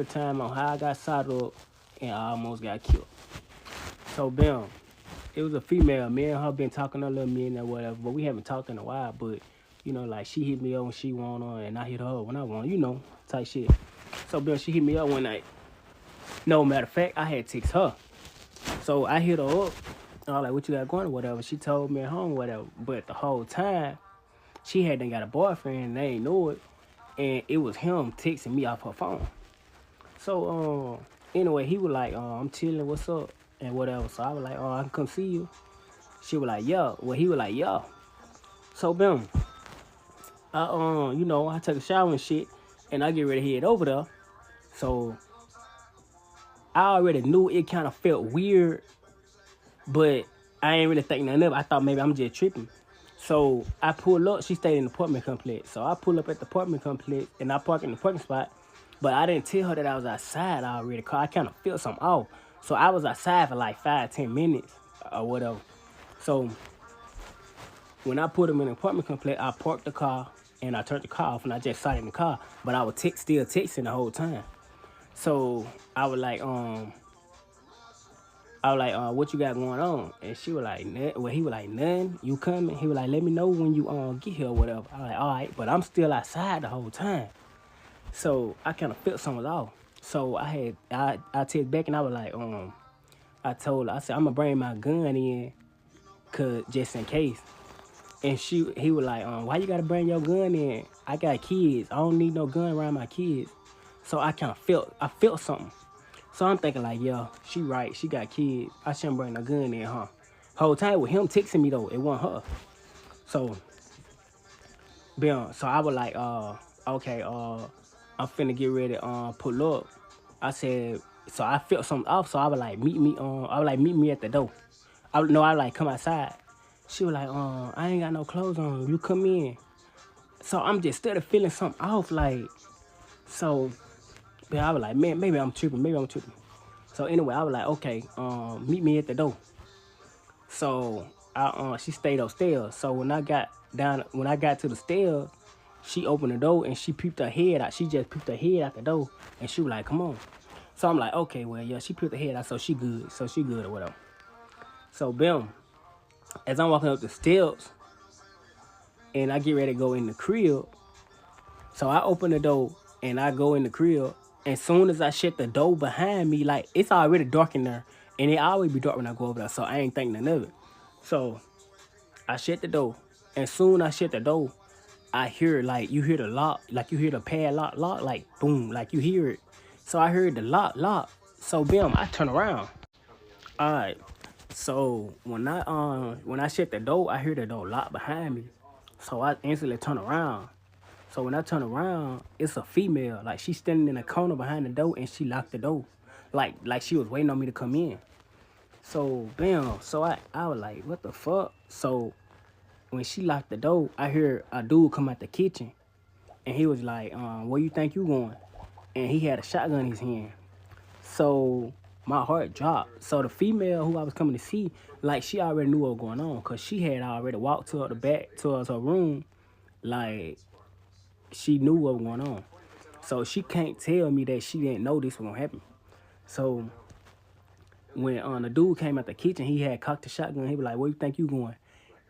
time on how I got shot up and I almost got killed. So, bam, it was a female. Me and her been talking a little minute or whatever, but we haven't talked in a while. But, you know, like she hit me up when she wanna, and I hit her up when I want, you know, type shit. So, bam, she hit me up one night. No, matter of fact, I had text her. So I hit her up. I was like, what you got going or whatever. She told me at home, whatever. But the whole time, she had done got a boyfriend and they ain't know it. And it was him texting me off her phone. So, anyway, he was like, I'm chilling, what's up? And whatever. So I was like, I can come see you. She was like, yeah. Well, he was like, yeah. So, boom. You know, I took a shower and shit. And I get ready to head over there. So, I already knew it kind of felt weird. But I ain't really think nothing of it. I thought maybe I'm just tripping. So I pull up. She stayed in the apartment complex. So I pull up at the apartment complex and I park in the parking spot. But I didn't tell her that I was outside already because I kind of felt something off. So I was outside for like 5-10 minutes or whatever. So when I put him in the apartment complex, I parked the car and I turned the car off and I just sat in the car. But I was still texting the whole time. So I was like, what you got going on? And she was like, well, he was like, none, you coming? He was like, let me know when you get here or whatever. I was like, all right, but I'm still outside the whole time. So I kind of felt something was off. So I text back and I was like, I told her, I said, I'm gonna bring my gun in, cause just in case. And he was like, why you gotta bring your gun in? I got kids. I don't need no gun around my kids. So I felt something. So I'm thinking like, yeah, she right. She got kids. I shouldn't bring a gun in, huh? Whole time with him texting me though, it wasn't her. So, so I was like, okay, I'm finna get ready to pull up. I said, so I felt something off. So I was like, meet me at the door. I was like, come outside. She was like, I ain't got no clothes on. You come in. So I'm just still feeling something off, like, so. But I was like, man, maybe I'm tripping. So anyway, I was like, okay, meet me at the door. So she stayed upstairs. So when I got to the stairs, she opened the door and she peeped her head out. She just peeped her head out the door and she was like, come on. So I'm like, okay, well, yeah, she peeped her head out, so she good. So she good or whatever. So boom, as I'm walking up the steps and I get ready to go in the crib, so I open the door and I go in the crib. As soon as I shut the door behind me, like, it's already dark in there. And it always be dark when I go over there, so I ain't think nothing of it. So, I shut the door. And soon I shut the door, I hear, like, you hear the lock. Like, you hear the padlock lock, like, boom, like, you hear it. So, I heard the lock. So, bam, I turn around. All right. So, when I shut the door, I hear the door lock behind me. So, I instantly turn around. So when I turn around, it's a female. Like, she's standing in a corner behind the door and she locked the door. Like she was waiting on me to come in. So, bam. So I was like, what the fuck? So when she locked the door, I hear a dude come out the kitchen. And he was like, where you think you going? And he had a shotgun in his hand. So my heart dropped. So the female who I was coming to see, like, she already knew what was going on. Because she had already walked to the back towards her room. Like, she knew what was going on. So she can't tell me that she didn't know this was gonna happen. So when the dude came out the kitchen, he had cocked the shotgun. He was like, where you think you going?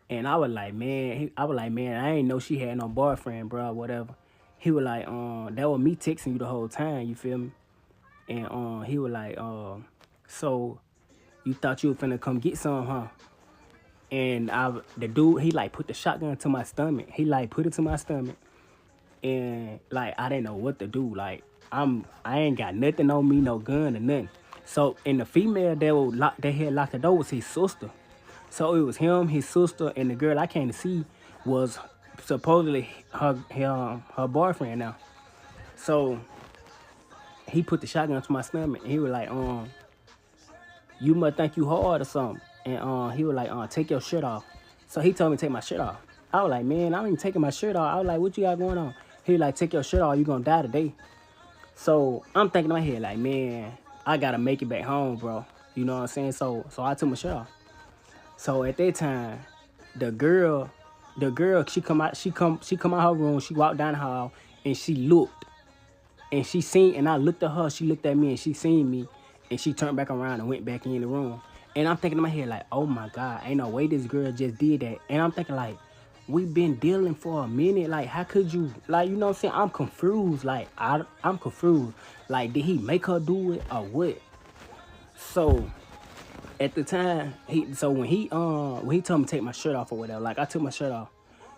And I was like, man, I ain't know she had no boyfriend, bro, whatever. He was like, that was me texting you the whole time, you feel me? And he was like, so you thought you were finna come get some, huh? And the dude, he like put the shotgun to my stomach. He like put it to my stomach. And like, I didn't know what to do. Like, I ain't got nothing on me, no gun or nothing. So, and the female that had locked the door was his sister. So it was him, his sister, and the girl I came to see was supposedly her boyfriend now. So he put the shotgun to my stomach and he was like, you must think you hard or something. And he was like, take your shirt off. So he told me to take my shirt off. I was like, man, I ain't taking my shirt off. I was like, what you got going on? He was like, take your shirt off, you gonna die today. So I'm thinking in my head, like, man, I gotta make it back home, bro. You know what I'm saying? So I took my shirt off. So at that time, the girl, she come out her room, she walked down the hall and she looked. And she seen, and I looked at her, she looked at me, and she seen me, and she turned back around and went back in the room. And I'm thinking in my head, like, oh my God, ain't no way this girl just did that. And I'm thinking, like, we've been dealing for a minute. Like, how could you, like, you know what I'm saying? I'm confused. Like, I'm confused. Like, did he make her do it or what? So, at the time, when he told me to take my shirt off or whatever, like, I took my shirt off.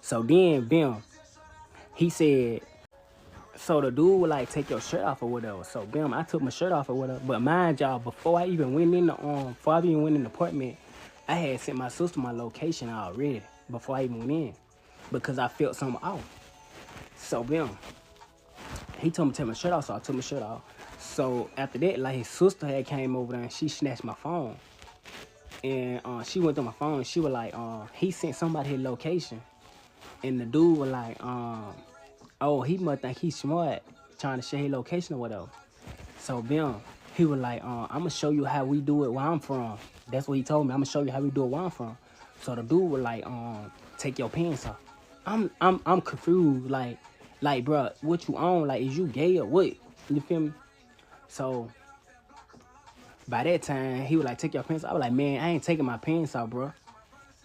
So then, bam, he said, so the dude would like take your shirt off or whatever. So bam, I took my shirt off or whatever. But mind y'all, before I even went in the apartment, I had sent my sister my location already before I even went in, because I felt something off. So bam, he told me to take my shirt off, so I took my shirt off. So after that, like, his sister had came over there and she snatched my phone. And she went through my phone and she was like, he sent somebody his location. And the dude was like, oh, he must think he's smart, trying to share his location or whatever. So bam, he was like, I'm gonna show you how we do it where I'm from. That's what he told me. I'm gonna show you how we do it where I'm from. So the dude was like, take your pants off. I'm confused, like, bro, what you on? Like, is you gay or what? You feel me? So by that time, he was like, take your pants off. I was like, man, I ain't taking my pants off, bro.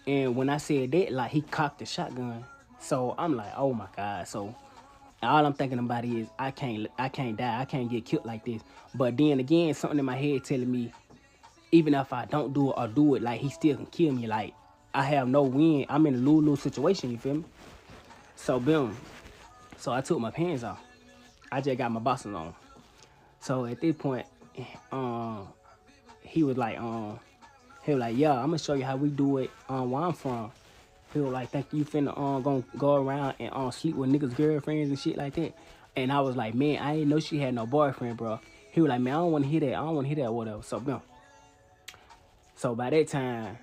And when I said that, like, he cocked the shotgun. So I'm like, oh my God. So all I'm thinking about is I can't die. I can't get killed like this. But then again, something in my head telling me, even if I don't do it or do it, like, he still can kill me. Like, I have no win. I'm in a lose-lose situation, you feel me? So boom. So I took my pants off. I just got my boxers on. So at this point, he was like, yeah, I'm gonna show you how we do it where I'm from. He was like, think you finna gonna go around and sleep with niggas' girlfriends and shit like that. And I was like, man, I didn't know she had no boyfriend, bro. He was like, man, I don't wanna hear that. I don't wanna hear that, whatever. So boom. So by that time,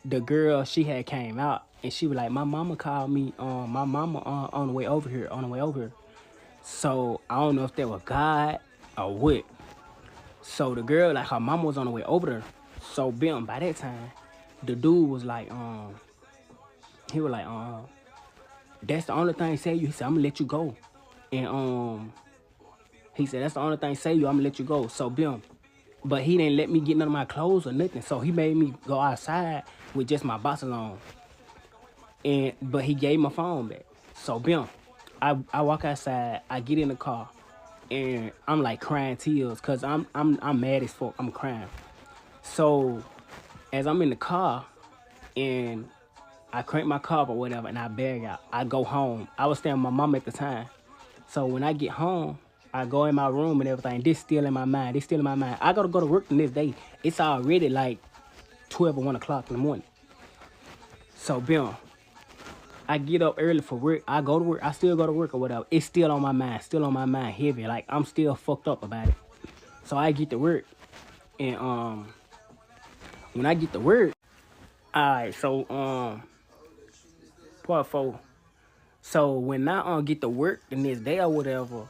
the girl, she had came out and she was like, my mama called me, my mama on the way over here, So I don't know if that was God or what. So the girl, like, her mama was on the way over there. So bam, by that time, the dude was like, he was like, that's the only thing say you. He said, I'm gonna let you go. And he said, that's the only thing say you, I'm gonna let you go. So bam. But he didn't let me get none of my clothes or nothing. So he made me go outside with just my boxers on. But he gave my phone back. So bam. I walk outside, I get in the car, and I'm like crying tears, cause I'm mad as fuck. I'm crying. So as I'm in the car and I crank my car up or whatever and I bag out, I go home. I was staying with my mom at the time. So when I get home, I go in my room and everything. This still in my mind. I gotta go to work the next day. It's already like 12 or 1 o'clock in the morning. So bam, I get up early for work. I go to work. I still go to work or whatever. It's still on my mind, heavy. Like, I'm still fucked up about it. So I get to work. And when I get to work, alright, so part 4. So when I get to work the next day or whatever,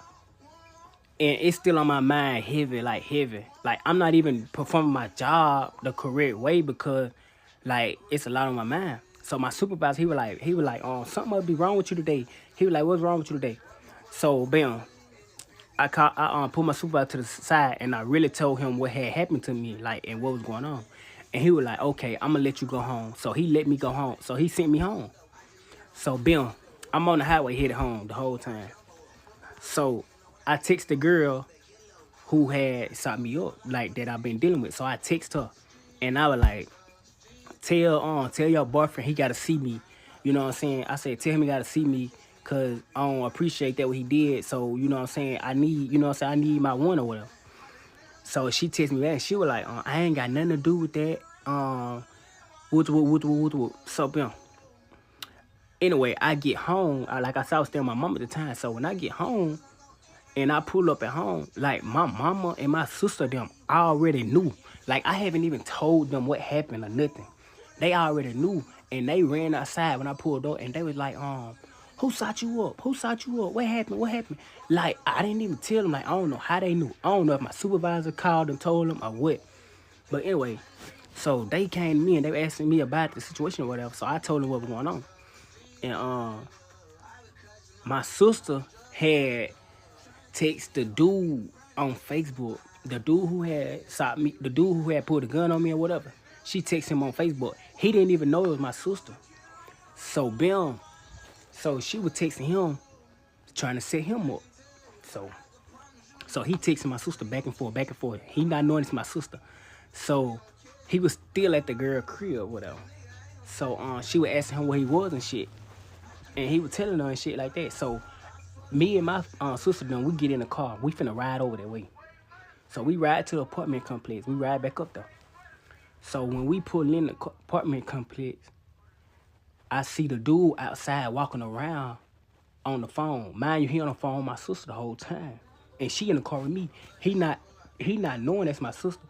and it's still on my mind, heavy. Like, I'm not even performing my job the correct way because, like, it's a lot on my mind. So my supervisor, he was like, something must be wrong with you today. He was like, what's wrong with you today? So bam, I put my supervisor to the side and I really told him what had happened to me, like, and what was going on. And he was like, okay, I'm gonna let you go home. So he let me go home. So he sent me home. So bam, I'm on the highway headed home the whole time. So I text the girl who had set me up, like, that I've been dealing with. So I text her and I was like, tell your boyfriend he gotta see me. You know what I'm saying? I said, tell him he gotta see me, cause I don't appreciate that what he did. So, you know what I'm saying, I need my one or whatever. So she texted me back and she was like, I ain't got nothing to do with that. So bam. Anyway, I get home. Like I said, I was staying with my mom at the time. So when I get home and I pull up at home, like, my mama and my sister, them already knew. Like, I haven't even told them what happened or nothing. They already knew. And they ran outside when I pulled up and they was like, who shot you up? What happened? Like, I didn't even tell them. Like, I don't know how they knew. I don't know if my supervisor called and told them or what. But anyway, so they came to me and they were asking me about the situation or whatever. So I told them what was going on. And my sister had text the dude on Facebook, the dude who had shot me, the dude who had put a gun on me or whatever. She texted him on Facebook. He didn't even know it was my sister. So bam, so she was texting him, trying to set him up. So he texting my sister back and forth, back and forth. He not knowing it's my sister. So he was still at the girl crib or whatever. So she was asking him where he was and shit. And he was telling her and shit like that. So me and my sister done, we get in the car. We finna ride over that way. So we ride to the apartment complex. We ride back up there. So when we pull in the apartment complex, I see the dude outside walking around on the phone. Mind you, he on the phone with my sister the whole time. And she in the car with me. He not knowing that's my sister.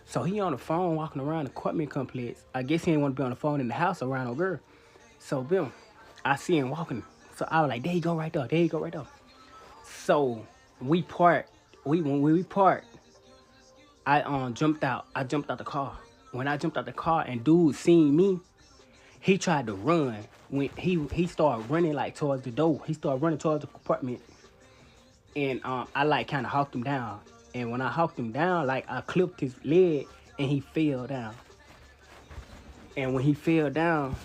So he on the phone walking around the apartment complex. I guess he didn't want to be on the phone in the house around no girl. So boom, I see him walking. So I was like, there you go right there. There you go right there. So we parked. When we parked, I jumped out. I jumped out the car. When I jumped out the car and dude seen me, he tried to run. When he started running like towards the door. He started running towards the apartment. And I like kind of hawked him down. And when I hawked him down, like I clipped his leg and he fell down. And when he fell down,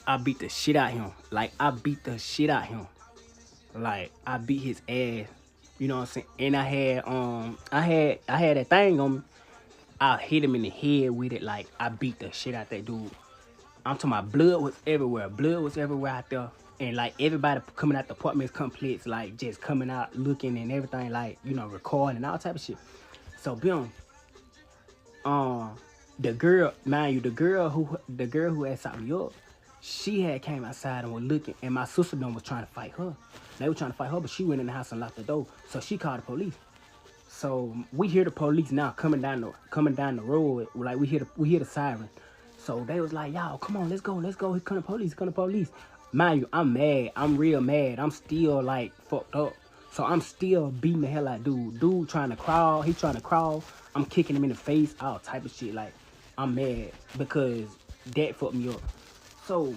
I beat the shit out of him. Like I beat the shit out of him. Like I beat his ass. You know what I'm saying? And I had that thing on me. I hit him in the head with it. Like I beat the shit out that dude. I'm talking about blood was everywhere. Blood was everywhere out there. And like everybody coming out the apartment complex, like just coming out looking and everything, like, you know, recording and all type of shit. So boom. The girl, mind you, the girl who had shot me up, she had came outside and was looking, and my sister done was trying to fight her. They were trying to fight her, but she went in the house and locked the door. So she called the police. So we hear the police now coming down the road. Like we hear the siren. So they was like, y'all, come on, let's go. Here come the police. Mind you, I'm mad. I'm real mad. I'm still like fucked up. So I'm still beating the hell out of dude. Dude trying to crawl. He trying to crawl. I'm kicking him in the face. All type of shit. Like, I'm mad because that fucked me up. So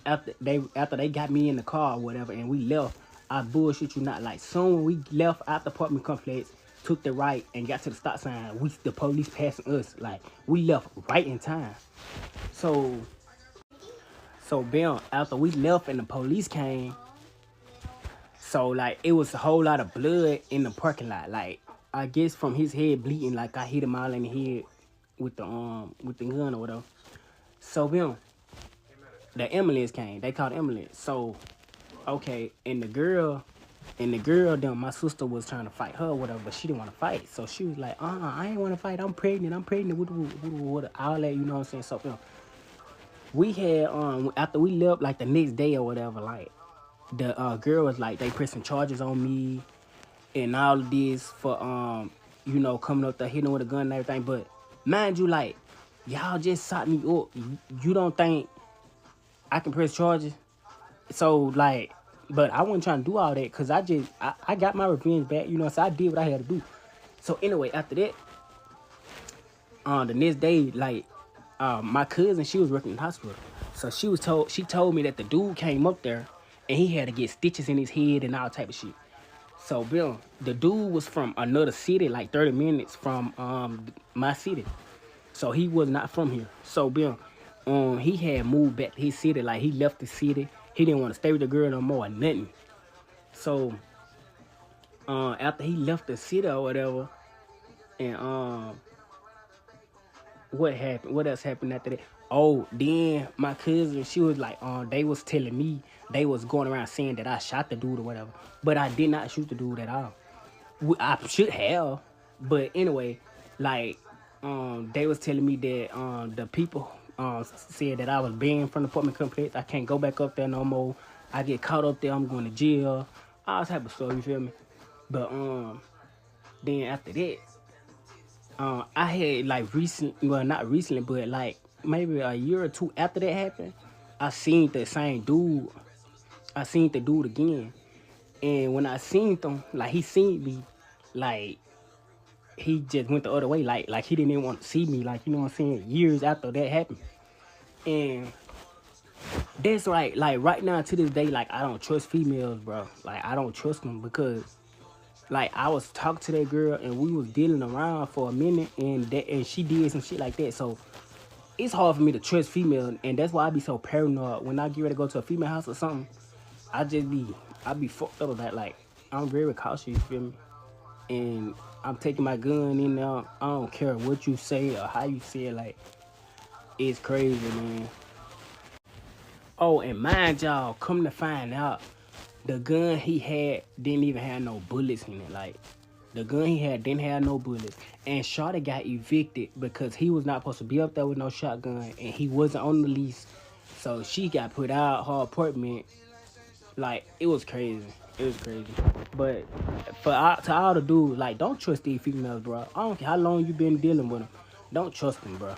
after they got me in the car or whatever and we left, I bullshit you not, like soon we left out the apartment complex, took the right and got to the stop sign, the police passing us, like we left right in time. So bam, after we left and the police came, so like it was a whole lot of blood in the parking lot. Like I guess from his head bleeding, like I hit him all in the head with the gun or whatever. So bam, the ambulance came. They called the ambulance. So okay, and the girl, then my sister was trying to fight her or whatever, but she didn't want to fight. So she was like, I ain't want to fight. I'm pregnant. With all that, you know what I'm saying? So bam, we had after we left, like the next day or whatever, like the girl was like, they pressing charges on me and all of this for you know, coming up there hitting with a gun and everything. But mind you, like y'all just shot me up. You don't think I can press charges? So like, but I wasn't trying to do all that because I got my revenge back, you know. So I did what I had to do. So anyway, after that, the next day, like my cousin, she was working in the hospital. So she told me that the dude came up there and he had to get stitches in his head and all type of shit. So Bill, the dude was from another city, like 30 minutes from my city. So he was not from here. So Bill, he had moved back to his city, like he left the city. He didn't want to stay with the girl no more or nothing. So after he left the city or whatever, and what happened? What else happened after that? Oh, then my cousin, she was like, they was telling me, they was going around saying that I shot the dude or whatever. But I did not shoot the dude at all. I should have. But anyway, like, they was telling me that the people said that I was banned from the apartment complex. I can't go back up there no more. I get caught up there, I'm going to jail. All type of stuff, you feel me? But then after that, I had like not recently, but like maybe a year or two after that happened, I seen the same dude. I seen the dude again. And when I seen him, like he seen me, like he just went the other way, like he didn't even want to see me, like, you know what I'm saying, years after that happened. And That's like right now to this day, like I don't trust females, bro. Like I don't trust them because like I was talking to that girl and we was dealing around for a minute and she did some shit like that. So it's hard for me to trust females, and that's why I be so paranoid when I get ready to go to a female house or something. I be fucked up about like I'm very cautious, you feel me? And I'm taking my gun in there. I don't care what you say or how you say it, like it's crazy, man. Oh, and mind y'all, come to find out, the gun he had didn't even have no bullets in it. Like, the gun he had didn't have no bullets. And Shawty got evicted because he was not supposed to be up there with no shotgun and he wasn't on the lease. So she got put out her apartment. Like, it was crazy. It was crazy. But to all the dudes, like, don't trust these females, bro. I don't care how long you been dealing with them. Don't trust them, bro.